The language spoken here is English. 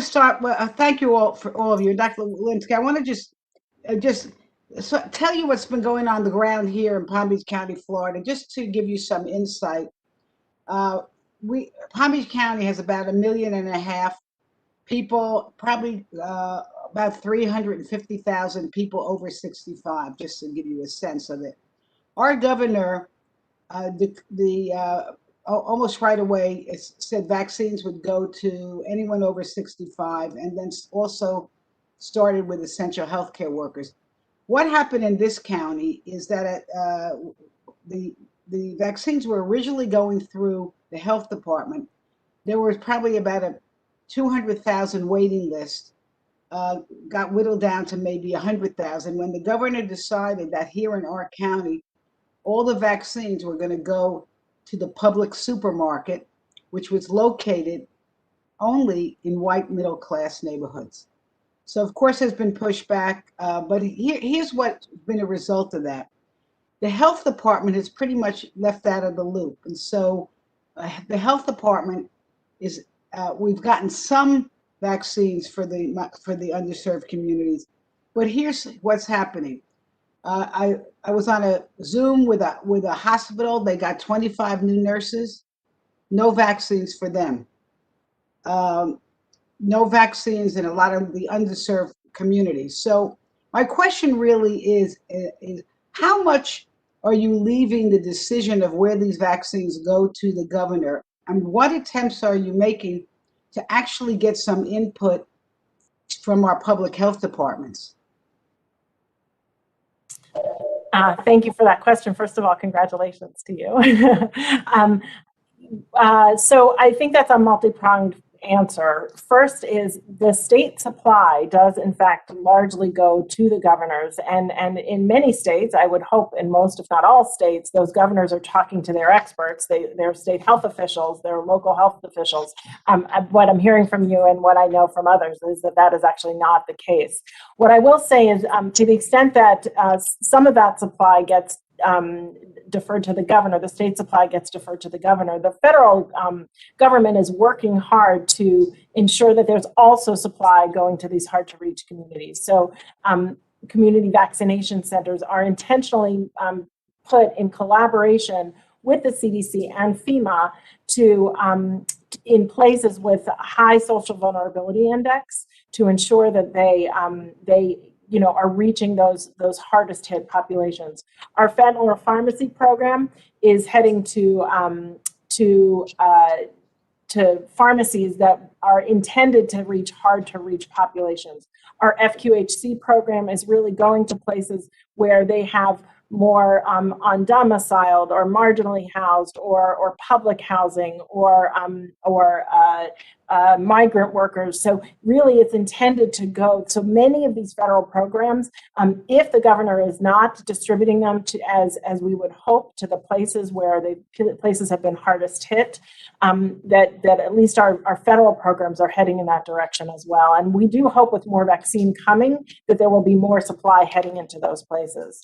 start. Well, thank you all for all of you, Dr. Linsky. I want to just tell you what's been going on the ground here in Palm Beach County, Florida, just to give you some insight. Uh, Palm Beach County has about 1.5 million people, probably about 350,000 people over 65, just to give you a sense of it. Our governor, almost right away, it said vaccines would go to anyone over 65, and then also started with essential healthcare workers. What happened in this county is that the vaccines were originally going through the health department. There was probably about a 200,000 waiting list, got whittled down to maybe 100,000 when the governor decided that here in our county, all the vaccines were going to go to the public supermarket, which was located only in white middle class neighborhoods. So of course there's been pushback, but here's what's been a result of that. The health department has pretty much left out of the loop. And so the health department is, we've gotten some vaccines for the underserved communities, but here's what's happening. I was on a Zoom with a hospital. They got 25 new nurses, no vaccines for them. No vaccines in a lot of the underserved communities. So my question really is how much are you leaving the decision of where these vaccines go to the governor? And what attempts are you making to actually get some input from our public health departments? Thank you for that question. First of all, congratulations to you. So I think that's a multi-pronged answer. First is the state supply does in fact largely go to the governors, and in many states, I would hope in most if not all states, those governors are talking to their experts, their state health officials, their local health officials. What I'm hearing from you and what I know from others is that is actually not the case. What I will say is to the extent that some of that supply gets deferred to the governor, the state supply gets deferred to the governor. The federal government is working hard to ensure that there's also supply going to these hard to reach communities. So community vaccination centers are intentionally put in collaboration with the CDC and FEMA to in places with a high social vulnerability index to ensure that they are reaching those hardest hit populations. Our fentanyl pharmacy program is heading to pharmacies that are intended to reach hard to reach populations. Our FQHC program is really going to places where they have more undomiciled or marginally housed or public housing or migrant workers. So really it's intended to go, so many of these federal programs, if the governor is not distributing them to, as we would hope, to the places where places have been hardest hit, that at least our federal programs are heading in that direction as well. And we do hope with more vaccine coming that there will be more supply heading into those places.